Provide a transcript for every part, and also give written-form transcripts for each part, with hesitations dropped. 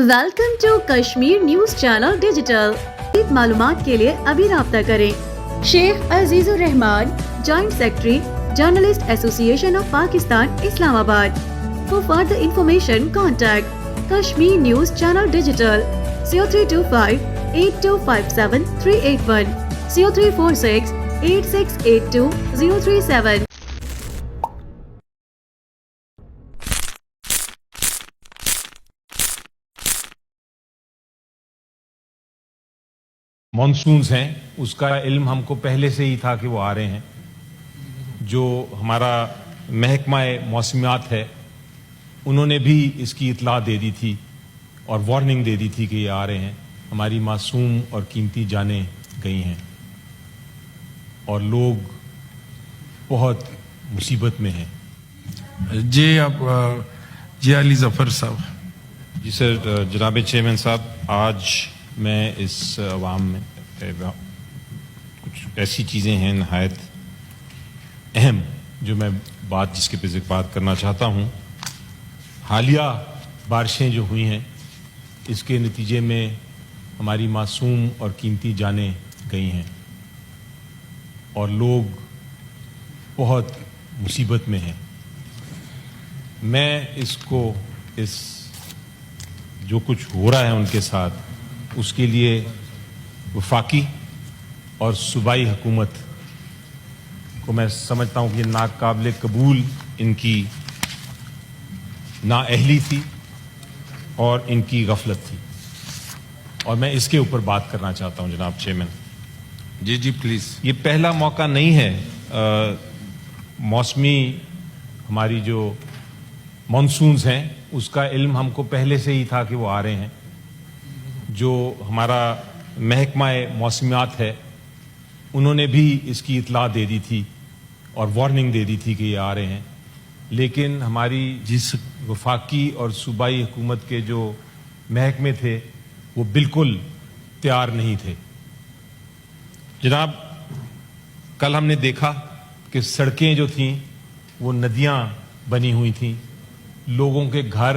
Welcome to Kashmir news channel digital. मालूमात के लिए अभी राब्ता करें। Sheikh Azizur Rahman, joint secretary, journalist association of Pakistan, Islamabad. For further information contact Kashmir news channel digital 0325 8257 381 0346 8682 037। Monsoons हैं उसका इल्म हमको पहले से ही था कि वो आ रहे हैं। जो हमारा महकमा-ए मौसमियात है उन्होंने भी इसकी इतला दे दी थी और वार्निंग दे दी थी कि ये आ रहे हैं। हमारी मासूम और कीमती जानें गई हैं और लोग बहुत मुसीबत में हैं। जी आप जी अली ज़फ़र साहब। जी सर, जनाब चेयरमैन साहब, आज मैं इस अवाम में कुछ ऐसी चीज़ें हैं नहायत अहम जो मैं जिसके पे बात करना चाहता हूँ। हालिया बारिशें जो हुई हैं इसके नतीजे में हमारी मासूम और कीमती जानें गई हैं और लोग बहुत मुसीबत में हैं। मैं इस जो कुछ हो रहा है उनके साथ उसके लिए वफाकी और सूबाई हुकूमत को मैं समझता हूँ कि नाकाबिल कबूल इनकी नाअहली थी और इनकी गफलत थी और मैं इसके ऊपर बात करना चाहता हूँ जनाब चेयरमैन। Ji ji please. ये पहला मौका नहीं है। मौसमी हमारी जो मॉनसून्स हैं उसका इल्म हमको पहले से ही था कि वो आ रहे हैं। जो हमारा महकमा-ए मौसमियात है उन्होंने भी इसकी इतला दे दी थी और वार्निंग दे दी थी कि ये आ रहे हैं, लेकिन हमारी जिस वफाकी और सूबाई हुकूमत के जो महकमे थे वो बिल्कुल तैयार नहीं थे। जनाब, कल हमने देखा कि सड़कें जो थीं वो नदियां बनी हुई थीं, लोगों के घर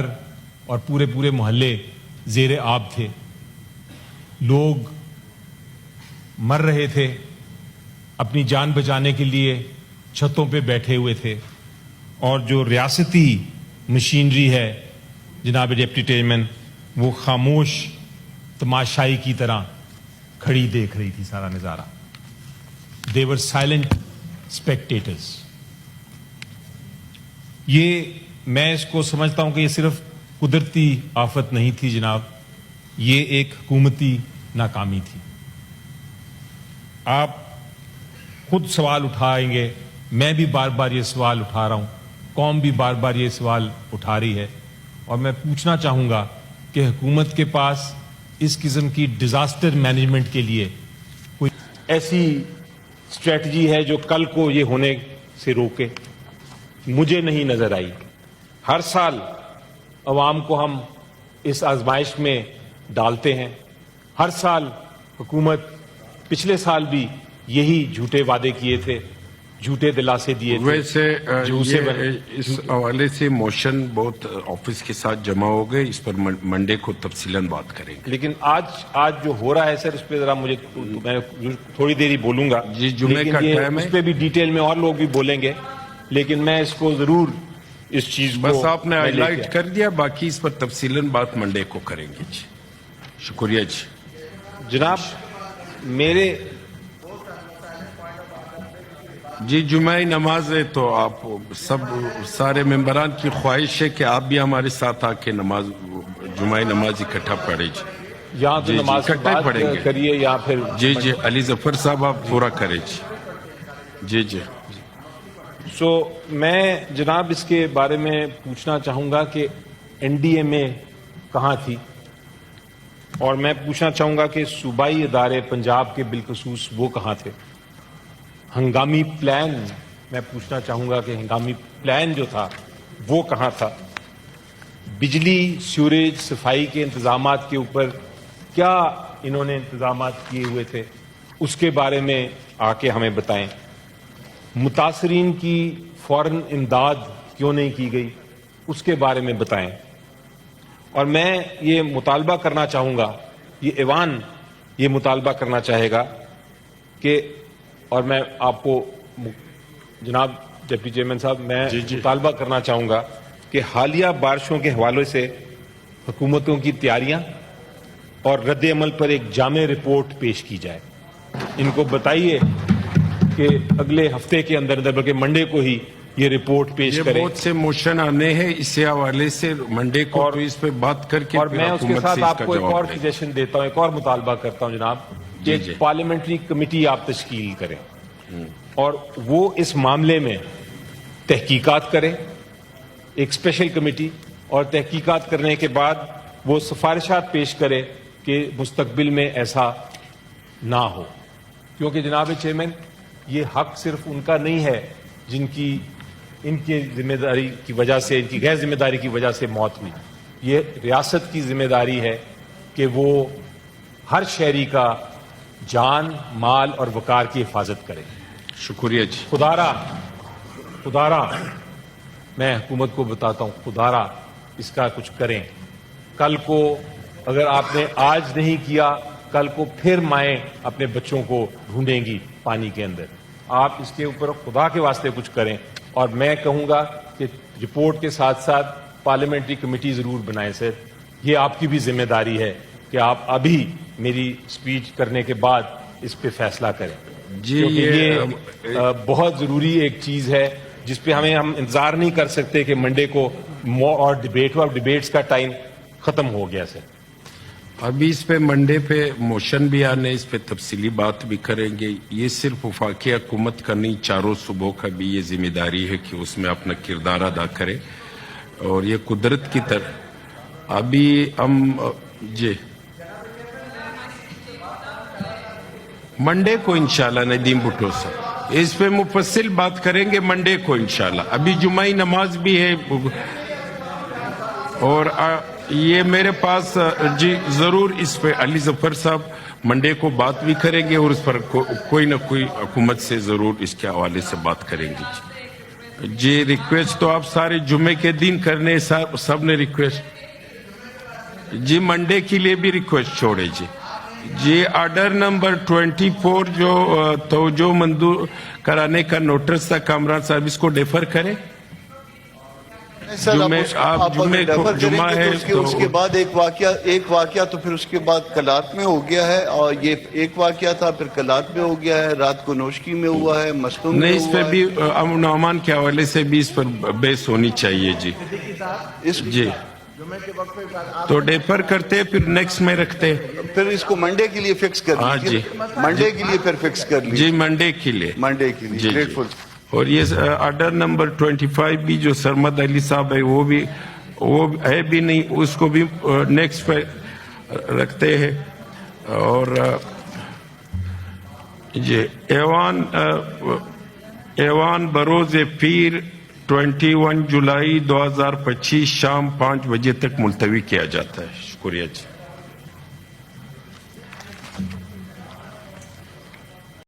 और पूरे पूरे मोहल्ले ज़ेरे आब थे, लोग मर रहे थे, अपनी जान बचाने के लिए छतों पे बैठे हुए थे और जो रियासती मशीनरी है जनाब डिप्टी चेयरमैन वो खामोश तमाशाई की तरह खड़ी देख रही थी सारा नज़ारा। दे वर साइलेंट स्पेक्टेटर्स। ये मैं इसको समझता हूं कि ये सिर्फ कुदरती आफत नहीं थी जनाब, ये एक हुकूमती नाकामी थी। आप खुद सवाल उठाएंगे, मैं भी बार बार ये सवाल उठा रहा हूं, कौम भी बार बार ये सवाल उठा रही है और मैं पूछना चाहूंगा कि हुकूमत के पास इस किस्म की डिजास्टर मैनेजमेंट के लिए कोई ऐसी स्ट्रेटजी है जो कल को ये होने से रोके? मुझे नहीं नजर आई। हर साल अवाम को हम इस आजमाइश में डालते हैं। हर साल हुकूमत, पिछले साल भी यही झूठे वादे किए थे, झूठे दिलासे दिए थे। वैसे इस हवाले से मोशन बहुत ऑफिस के साथ जमा हो गए, इस पर मंडे को तफसीलन बात करेंगे। लेकिन आज जो हो रहा है सर उस पर जरा मैं थोड़ी देर ही बोलूंगा। जी, जुमे का टाइम है, उस पर भी डिटेल में और लोग भी बोलेंगे, लेकिन मैं इसको जरूर इस चीज को बस आपने हाईलाइट कर दिया, बाकी इस पर तफसीलन बात मंडे को करेंगे। जी शुक्रिया। जी जनाब, मेरे जी जुमाई नमाज है तो आप सब सारे मेंबरान की ख्वाहिश है कि आप भी हमारे साथ आके जुमाई नमाज इकट्ठा पढ़े। जी यहाँ तो नमाज इकट्ठा पढ़ेंगे करिए या फिर जी जी अली ज़फ़र साहब आप पूरा करें। जी जी। मैं जनाब इसके बारे में पूछना चाहूंगा कि एनडीएमए कहाँ थी और मैं पूछना चाहूंगा कि सूबाई इदारे पंजाब के बिलखसूस वो कहाँ थे। हंगामी प्लान, मैं पूछना चाहूंगा कि हंगामी प्लान जो था वो कहाँ था। बिजली, सीवरेज, सफाई के इंतजामात के ऊपर क्या इन्होंने इंतजामात किए हुए थे, उसके बारे में आके हमें बताएं। मुतासरीन की फौरन इमदाद क्यों नहीं की गई उसके बारे में बताएं। اور میں یہ مطالبہ کرنا چاہوں گا, یہ ایوان یہ مطالبہ کرنا چاہے گا کہ, اور میں آپ کو جناب ڈپٹی چیئرمین صاحب میں مطالبہ کرنا چاہوں گا کہ حالیہ بارشوں کے حوالے سے حکومتوں کی تیاریاں اور رد عمل پر ایک جامع رپورٹ پیش کی جائے. ان کو بتائیے کہ اگلے ہفتے کے اندر بلکہ منڈے کو ہی یہ رپورٹ پیش یہ کریں. بہت سے موشن آنے ہیں اسی حوالے سے منڈے کو تو اس پہ بات کر کے اور پھر میں اس کے حکومت ساتھ سے اس آپ کا کو ایک اور جواب دیں. سجیشن دیتا ہوں, ایک اور مطالبہ کرتا ہوں جناب کہ جی. پارلیمنٹری کمیٹی آپ تشکیل کریں اور وہ اس معاملے میں تحقیقات کریں, ایک اسپیشل کمیٹی, اور تحقیقات کرنے کے بعد وہ سفارشات پیش کرے کہ مستقبل میں ایسا نہ ہو. کیونکہ جناب چیئرمین یہ حق صرف ان کا نہیں ہے جن کی ان کی ذمہ داری کی وجہ سے, ان کی غیر ذمہ داری کی وجہ سے موت ہوئی. یہ ریاست کی ذمہ داری ہے کہ وہ ہر شہری کا جان, مال اور وقار کی حفاظت کرے. شکریہ جی. خدارا میں حکومت کو بتاتا ہوں, خدارا اس کا کچھ کریں. کل کو اگر آپ نے آج نہیں کیا, کل کو پھر مائیں اپنے بچوں کو ڈھونڈیں گی پانی کے اندر. آپ اس کے اوپر خدا کے واسطے کچھ کریں. اور میں کہوں گا کہ رپورٹ کے ساتھ ساتھ پارلیمنٹری کمیٹی ضرور بنائیں سر. یہ آپ کی بھی ذمہ داری ہے کہ آپ ابھی میری سپیچ کرنے کے بعد اس پہ فیصلہ کریں. جی یہ بہت ضروری ایک چیز ہے جس پہ ہم انتظار نہیں کر سکتے کہ منڈے کو اور ڈبیٹس کا ٹائم ختم ہو گیا سر. ابھی اس پہ منڈے پہ موشن بھی آنے, اس پہ تفصیلی بات بھی کریں گے. یہ صرف وفاقی حکومت کا نہیں, چاروں صوبوں کا بھی یہ ذمہ داری ہے کہ اس میں اپنا کردار ادا کرے. اور یہ قدرت کی طرح ابھی ہم جی منڈے کو انشاءاللہ ندیم بھٹو صاحب اس پہ مفصل بات کریں گے منڈے کو انشاءاللہ. ابھی جمعہ نماز بھی ہے اور یہ میرے پاس جی ضرور اس پہ علی ظفر صاحب منڈے کو بات بھی کریں گے اور اس پر کوئی نہ کوئی حکومت سے ضرور اس کے حوالے سے بات کریں گے. جی ریکویسٹ تو آپ سارے جمعے کے دن کرنے, سب نے ریکویسٹ جی منڈے کے لیے بھی ریکویسٹ چھوڑے جی. جی آرڈر نمبر 24 جو توجہ منظور کرانے کا نوٹس تھا کامران صاحب, اس کو ڈیفر کریں. جمعہ ہے اس کے بعد ایک واقعہ تو پھر اس کے بعد کلات میں ہو گیا ہے, اور یہ ایک واقعہ تھا پھر کلات میں ہو گیا ہے, رات کو نوشکی میں ہوا ہے, مستون میں نہیں. اس پہ بھی امن و امان کے حوالے سے بھی اس پر بحث ہونی چاہیے جی. جی تو ڈیفر کرتے پھر نیکسٹ میں رکھتے, پھر اس کو منڈے کے لیے فکس کر لیجیے. جی منڈے کے لیے پھر فکس کر لیجیے. جی منڈے کے لیے جی. گریٹفل. اور یہ آرڈر نمبر 25 بھی جو سرمد علی صاحب ہے وہ ہے بھی نہیں, اس کو بھی نیکسٹ پہ رکھتے ہیں. اور جی ایوان بروز پیر 21 جولائی 2025 شام 5 بجے تک ملتوی کیا جاتا ہے. شکریہ جی.